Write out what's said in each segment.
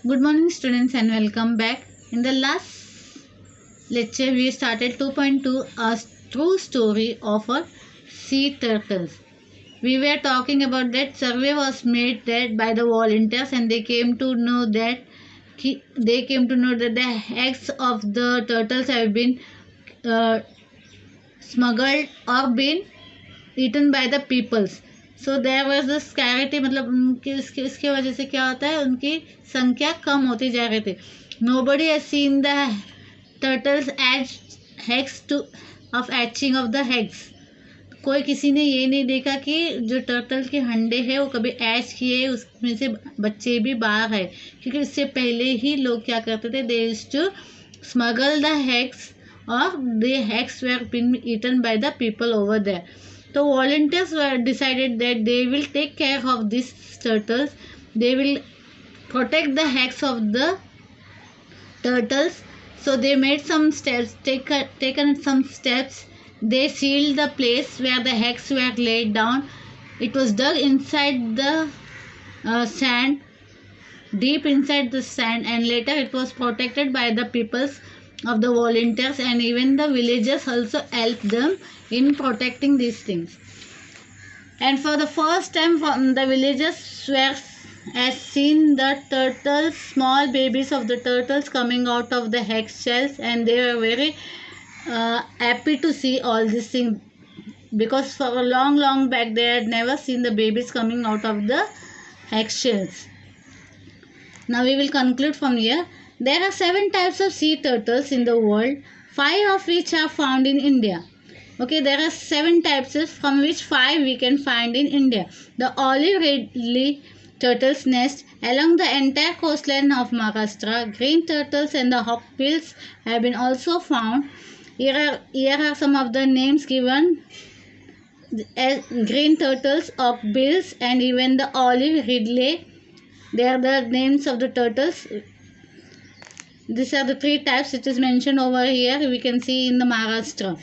Good morning, students, and welcome back. In the last lecture, we started 2.2, a true story of a sea turtles. We were talking about that survey was made that by the volunteers, and they came to know that the eggs of the turtles have been uh, smuggled or been eaten by the peoples. So there was the scarcity, मतलब उनकी इसके वजह से क्या होता है, उनकी संख्या कम होती जा रही थी. Nobody has seen the turtles as eggs to of hatching of the eggs. कोई किसी ने ये नहीं देखा कि जो टर्टल के अंडे हैं वो कभी एच किए, उसमें से बच्चे भी बाहर है. क्योंकि इससे पहले ही लोग क्या करते थे, they used to smuggle the eggs और the eggs were been eaten by the people over there. So volunteers were decided that they will take care of these turtles. They will protect the eggs of the turtles. So they made some steps, taken some steps. They sealed the place where the eggs were laid down. It was dug inside the sand, deep inside the sand, and later it was protected by the peoples of the volunteers, and even the villagers also helped them in protecting these things. And for the first time, the villagers were has seen the turtles, small babies of the turtles coming out of the egg shells, and they were very happy to see all these things, because for a long back they had never seen the babies coming out of the egg shells. Now we will conclude from here. There are 7 types of sea turtles in the world, 5 of which are found in India. Okay, there are 7 types, from which 5 we can find in India. The olive ridley turtle's nest along the entire coastline of Maharashtra. Green turtles and the hawkbills have been also found. Here are some of the names given: green turtles, hawkbills, and even the olive ridley. They are the names of the turtles. These are the 3 types it is mentioned over here. We can see in the Maharashtra.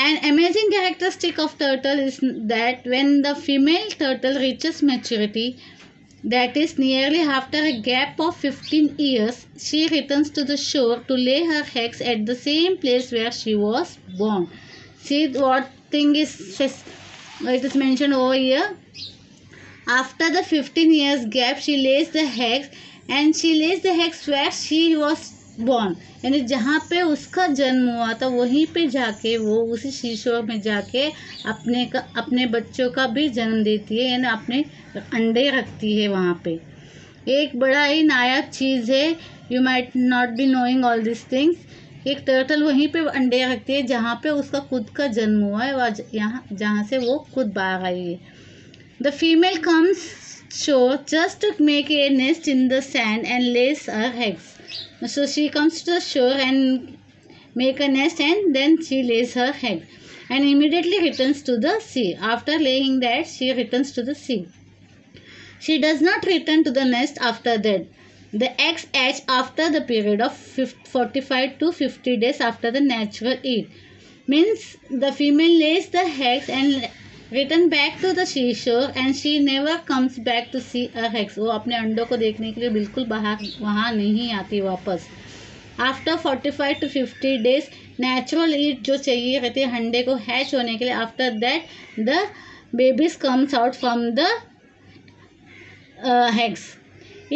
An amazing characteristic of turtle is that when the female turtle reaches maturity, that is nearly after a gap of 15 years, she returns to the shore to lay her eggs at the same place where she was born. See what thing is it is mentioned over here. After the 15 years gap, she lays the eggs, and she lays the eggs where she was born. यानी जहाँ पे उसका जन्म हुआ था वहीं पे जाके वो उसी शीशोर में जाके अपने बच्चों का भी जन्म देती है, यानी अपने अंडे रखती है वहाँ पे. एक बड़ा ही नायाब चीज़ है. You might not be knowing all this things. एक टर्टल वहीं पे अंडे रखती है जहाँ पे उसका खुद का जन्म हुआ है, वह यहाँ जहाँ से वो खुद बाहर आई है. The female comes shore just to make a nest in the sand and lays her eggs. So she comes to the shore and make a nest, and then she lays her egg and immediately returns to the sea. After laying the egg, she returns to the sea. She does not return to the nest after that. The eggs hatch after the period of 45 to 50 days after the natural heat. Means the female lays the eggs and return back to the seashore and she never comes back to see her eggs. वो अपने अंडों को देखने के लिए बिल्कुल बाहर वहाँ नहीं आती वापस. आफ्टर 45 to 50 डेज नेचुरल ईट जो चाहिए रहती है अंडे को हैच होने के लिए. After that the babies comes out from the eggs.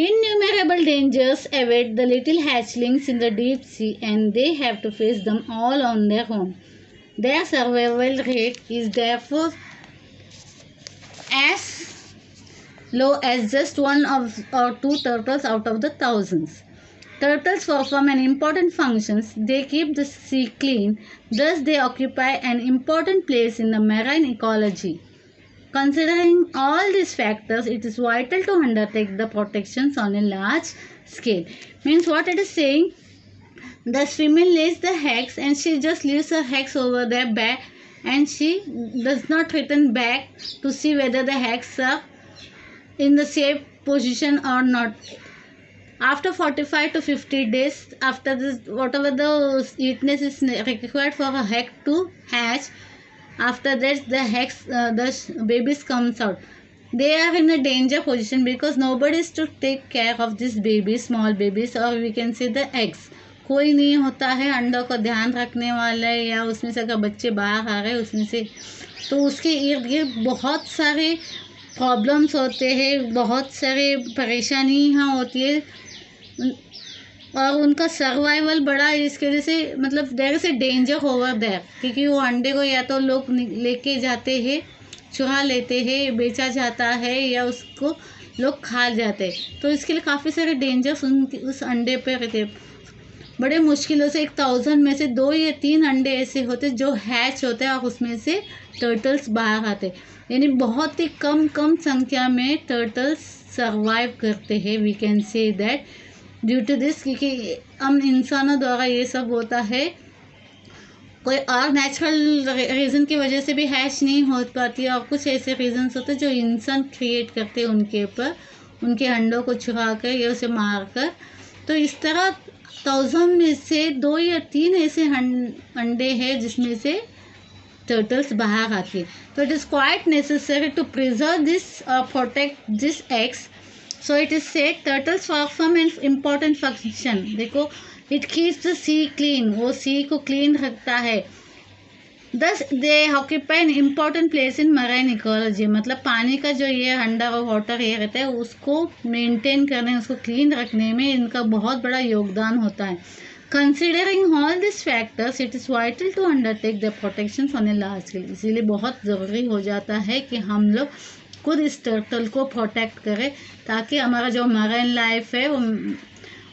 Innumerable dangers await the little hatchlings in the deep sea, and they have to face them all on their own. Their survival rate is therefore as low as just 1 or 2 turtles out of the thousands. Turtles perform an important functions. They keep the sea clean. Thus, they occupy an important place in the marine ecology. Considering all these factors, it is vital to undertake the protections on a large scale. Means what it is saying, the female lays the eggs and she just leaves her eggs over there back, and she does not return back to see whether the eggs are in the safe position or not. After 45 to 50 days, after this, whatever the heatness is required for a egg to hatch, after that the eggs, the babies comes out. they are in a danger position because nobody is to take care of this baby, small babies, or we can say the eggs. कोई नहीं होता है अंडों का ध्यान रखने वाला है, या उसमें से अगर बच्चे बाहर आ रहे हैं उसमें से, तो उसके इर्द गिर्द बहुत सारे प्रॉब्लम्स होते हैं, बहुत सारे परेशानियाँ होती है, और उनका सर्वाइवल बड़ा इसके वजह से, मतलब there is a danger over there, क्योंकि वो अंडे को या तो लोग लेके जाते हैं, चुरा लेते हैं, बेचा जाता है, या उसको लोग खा जाते हैं। तो इसके लिए काफ़ी सारे डेंजर्स उस अंडे पे रहते हैं। बड़े मुश्किलों से 1000 में से 2 या 3 अंडे ऐसे होते जो हैच होते हैं, और उसमें से टर्टल्स बाहर आते, यानी बहुत ही कम संख्या में टर्टल्स सर्वाइव करते हैं, we can say that due to this, क्योंकि हम इंसानों द्वारा ये सब होता है। कोई और नेचुरल रीज़न की वजह से भी हैच नहीं हो पाती है, और कुछ ऐसे रीजंस होते हैं जो इंसान क्रिएट करते हैं उनके ऊपर, उनके अंडों को चुरा कर या उसे मार कर। तो इस तरह 1000 में से 2 या 3 ऐसे अंडे हैं जिसमें से टर्टल्स बाहर आती है। तो it is quite necessary to preserve this और protect this eggs. So it is said turtles perform an important function. देखो, it keeps the sea clean, वो सी को क्लीन रखता है। Thus they occupy an important place in marine ecology, मतलब पानी का जो ये अंडर और वाटर ये रहता है उसको मेंटेन करने, उसको क्लीन रखने में इनका बहुत बड़ा योगदान होता है। Considering all this factors it is vital to undertake the protection on a large scale. इसीलिए बहुत ज़रूरी हो जाता है कि हम लोग खुद इस टर्टल को प्रोटेक्ट करें, ताकि हमारा जो मराइन लाइफ है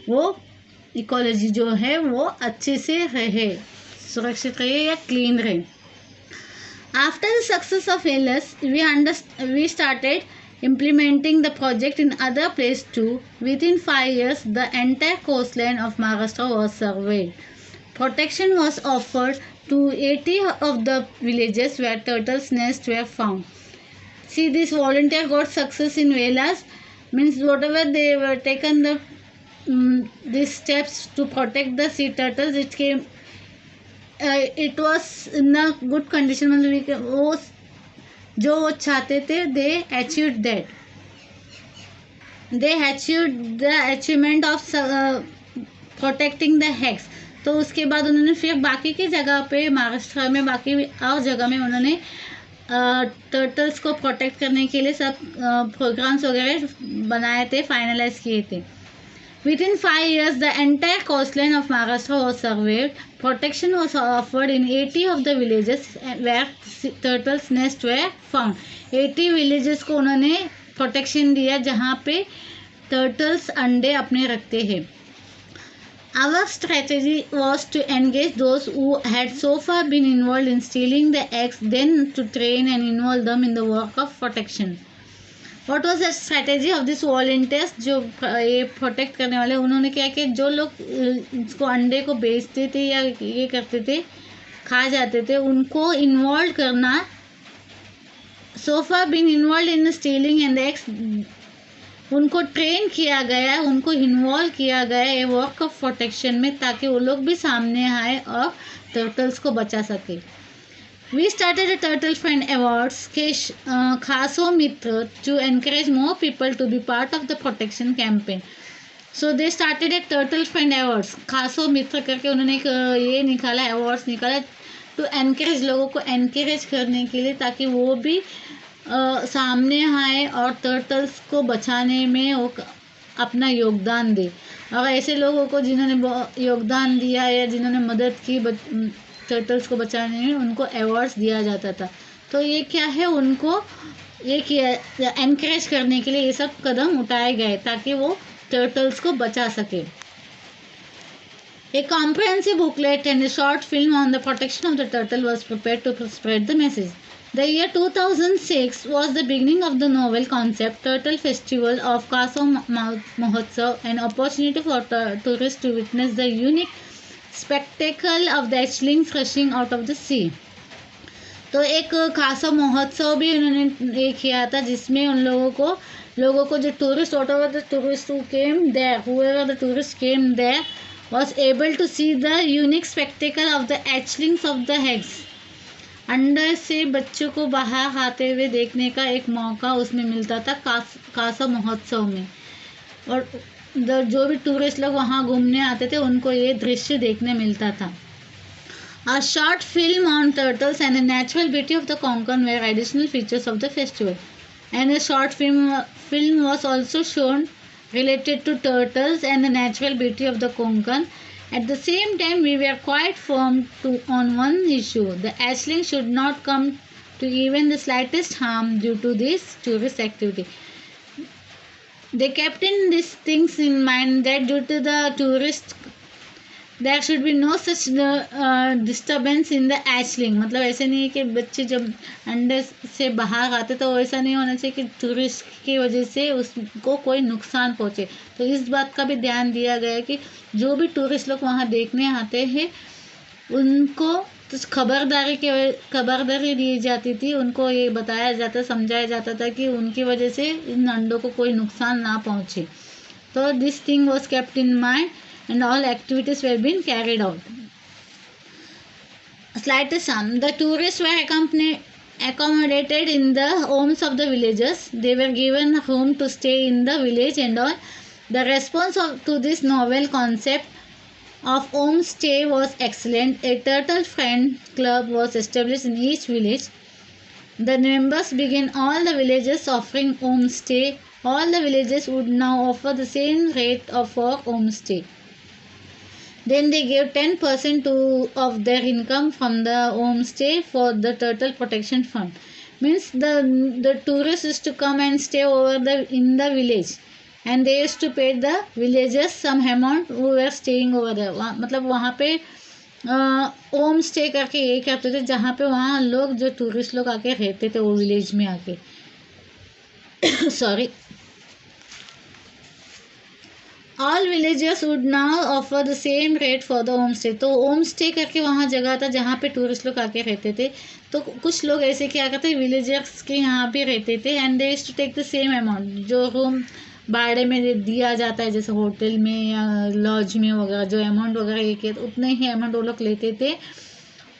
वो इकोलॉजी जो है वो अच्छे से रहे, सुरक्षित रहे या क्लीन रहे। आफ्टर द सक्सेस ऑफ एलस we started implementing the project in other places too. Within 5 years, the entire coastline of Maharashtra was surveyed. Protection was offered to 80 of the villages where turtles' nests were found. See, this volunteer got success in Velas, means whatever they were taken these steps to protect the sea turtles, it came. It was in a good condition. मतलब वो जो वो चाहते थे, they achieved that, they achieved the achievement of protecting the eggs. तो उसके बाद उन्होंने फिर बाकी की जगह पे, महाराष्ट्र में बाकी और जगह में उन्होंने टर्टल्स को प्रोटेक्ट करने के लिए सब प्रोग्राम्स वगैरह बनाए थे, फाइनलाइज किए थे। Within 5 years, the entire coastline of Maharashtra was surveyed. Protection was offered in 80 of the villages where turtles' nests were found. 80 villages को उन्होंने प्रोटेक्शन दिया जहाँ पे टर्टल्स अंडे अपने रखते हैं। Our strategy was to engage those who had so far been involved in stealing the eggs, then to train and involve them in the work of protection. What was the strategy of this volunteers? जो ये protect करने वाले, उन्होंने क्या किया, जो लोग इसको अंडे को बेचते थे या ये करते थे, खा जाते थे, उनको इन्वॉल्व करना। so far been involved in stealing and the eggs, उनको ट्रेन किया गया, उनको इन्वॉल्व किया गया ये वर्क ऑफ प्रोटेक्शन में, ताकि वो लोग भी सामने आए और टर्टल्स को बचा सके। We started a Turtle Friend Awards के खासो मित्र to encourage more people to be part of the protection campaign. So they started a Turtle Friend Awards, खासो मित्र करके उन्होंने ये निकाला, अवार्ड्स निकाला to encourage, लोगों को encourage करने के लिए, ताकि वो भी सामने आए और टर्टल्स को बचाने में वो अपना योगदान दे। और ऐसे लोगों को जिन्होंने योगदान दिया या जिन्होंने मदद की टर्टल्स को बचाने में, उनको अवार्ड्स दिया जाता था। तो ये क्या है, उनको ये किया एनकरेज करने के लिए ये सब कदम उठाए गए ताकि वो टर्टल्स को बचा सके। A comprehensive booklet and a short film on the protection of the turtle was prepared to spread the message. The year 2006 was the beginning of the novel concept Turtle Festival of Kaso Mahotsav, an opportunity for tourists to witness the unique spectacle of the hatchlings rushing out of the sea. तो एक खासा महोत्सव भी उन्होंने ये किया था, जिसमें उन लोगों को जो tourist, whatever the tourists who came there, whoever the tourists came there was able to see the unique spectacle of the hatchlings of the eggs. अंदर से बच्चों को बाहर आते हुए देखने का एक मौका उसमें मिलता था कासा महोत्सव में। और जो भी टूरिस्ट लोग वहाँ घूमने आते थे उनको ये दृश्य देखने मिलता था। A short film on turtles and the natural beauty of the Konkan were additional features of the festival. And a short film was also shown related to turtles and the natural beauty of the Konkan. At the same time, we were quite firm on one issue. The hatchling should not come to even the slightest harm due to this tourist activity. They kept in these things in mind that due to the tourist there should be no such disturbance in the hatchling. मतलब ऐसे नहीं है कि बच्चे जब अंडे से बाहर आते तो ऐसा नहीं होना चाहिए कि टूरिस्ट की वजह से उसको कोई नुकसान पहुंचे। तो इस बात का भी ध्यान दिया गया है कि जो भी टूरिस्ट लोग वहां देखने आते हैं उनको तो खबरदारी दी जाती थी। उनको ये बताया जाता, समझाया जाता था कि उनकी वजह से इन अंडों को कोई नुकसान ना पहुंचे। तो this thing was kept in mind and all activities were being carried out. Slightest harm. The tourists were accommodated in the homes of the villagers. They were given a home to stay in the village and all. The response to this novel concept of homestay was excellent. A turtle friend club was established in each village. The members began all the villages offering homestay. All the villages would now offer the same rate for homestay. Then they gave 10% of their income from the homestay for the turtle protection fund. Means the tourists used to come and stay over in the village, and they used to pay the villagers some amount who were staying over there. मतलब वहाँ पे home stay करके ये करते थे जहाँ पे वहाँ लोग जो टूरिस्ट लोग आके रहते थे वो विलेज में आके sorry all villagers would now offer the same rate for the home stay. तो होम स्टे करके वहाँ जगह था जहाँ पे टूरिस्ट लोग आके रहते थे। तो कुछ लोग ऐसे क्या करते थे, विलेजर्स के यहाँ भी रहते थे and they used to take the same amount जो रूम भाड़े में दिया जाता है, जैसे होटल में या लॉज में वगैरह, जो अमाउंट वगैरह एक है उतने ही अमाउंट वो लोग लेते थे।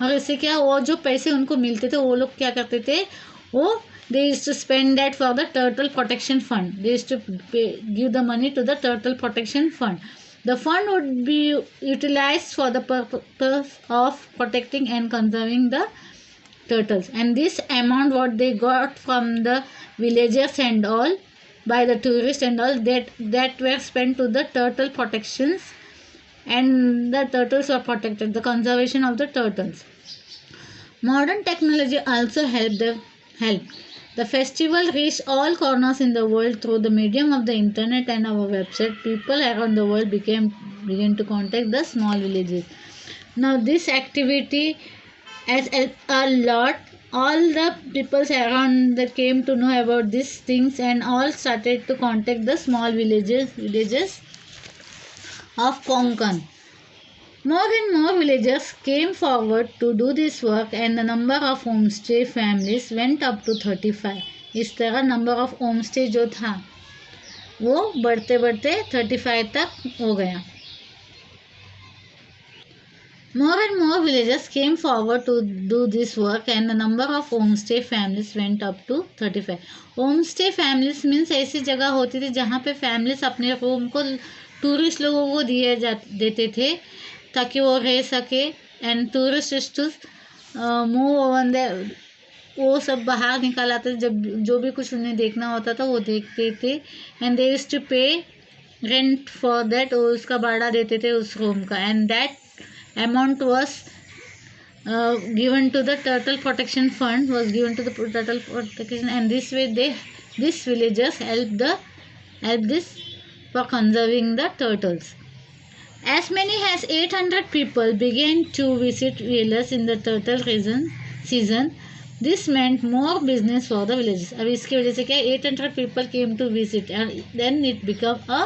और इससे क्या, वो जो पैसे उनको मिलते थे वो लोग क्या करते थे, वो they used to spend that for the turtle protection fund. They used to give the money to the turtle protection fund. The fund would be utilized for the purpose of protecting and conserving the turtles. And this amount what they got from the villagers and all by the tourists and all that were spent to the turtle protections, and the turtles were protected, the conservation of the turtles. Modern technology also helped. The festival reached all corners in the world through the medium of the internet and our website. People around the world began to contact the small villages. Now this activity has helped a lot. All the people around that came to know about these things and all started to contact the small villages of Konkan. More and more villagers came forward to do this work and the number of homestay families went up to 35. इस तरह number of homestay जो था वो बढ़ते बढ़ते 35 तक हो गया. More and more villagers came forward to do this work and the number of homestay families went up to 35. Homestay families means ऐसी जगह होती थी जहाँ पे families अपने रूम को टूरिस्ट लोगों को देते थे ताकि वो रह सके. And tourist move on the, वो सब बाहर निकाल आते थे जब जो भी कुछ उन्हें देखना होता था वो देखते थे. एंड दे यूज्ड टू पे रेंट फॉर दैट, उसका भाड़ा देते थे उस रूम का. And that amount was given to the turtle protection fund, was given to the turtle protection, and this way these villagers help this for conserving the turtles. As many as 800 people began to visit Velas in the turtle season. This meant more business for the villages. अब इसकी वजह से क्या 800 people came to visit and then it became a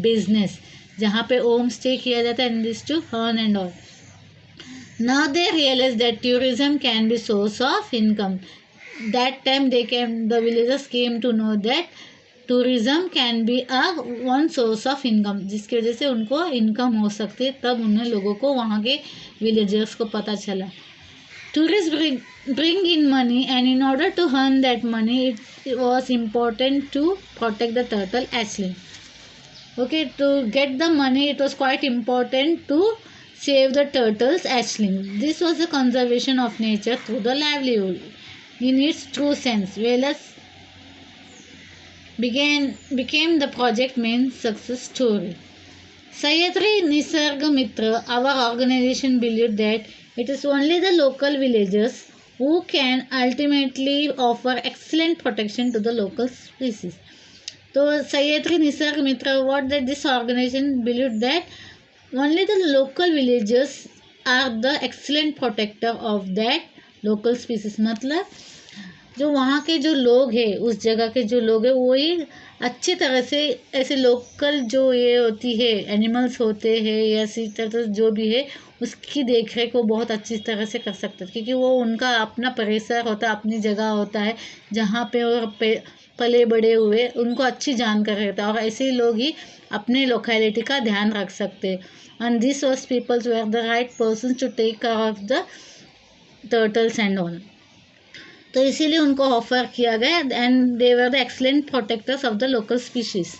business जहाँ पे home stay किया जाता है and this to earn and all. Now they realized that tourism can be source of income. That time the villagers came to know that tourism can be one source of income, जिसकी वजह से उनको income हो सकती है. तब उन्हें लोगों को वहाँ के विलेजर्स को पता चला. Tourists bring in money, and in order to earn that money, it was important to protect the turtle hatchling. Okay, to get the money, it was quite important to save the turtles hatchling. This was the conservation of nature through the livelihood in its true sense. Whereas became the project main success story. Sahyadri Nisarga Mitra, our organization, believed that it is only the local villagers who can ultimately offer excellent protection to the local species. So Sahyadri Nisarga Mitra, what that this organization believed that only the local villagers are the excellent protector of that local species. मतलब जो वहाँ के जो लोग हैं, उस जगह के जो लोग हैं, वो ही अच्छी तरह से ऐसे लोकल जो ये होती है एनिमल्स होते हैं या इसी तरह जो भी है उसकी देख रेख वो बहुत अच्छी तरह से कर सकते हैं, क्योंकि वो उनका अपना परिसर होता है, अपनी जगह होता है जहाँ पे वो पले बड़े हुए, उनको अच्छी जानकारी रहता है और ऐसे ही लोग ही अपने लोकेलिटी का ध्यान रख सकते हैं. And this was people's were the right person to take care of the turtles and all. तो इसीलिए उनको ऑफर किया गया and they were the excellent protectors of the local species.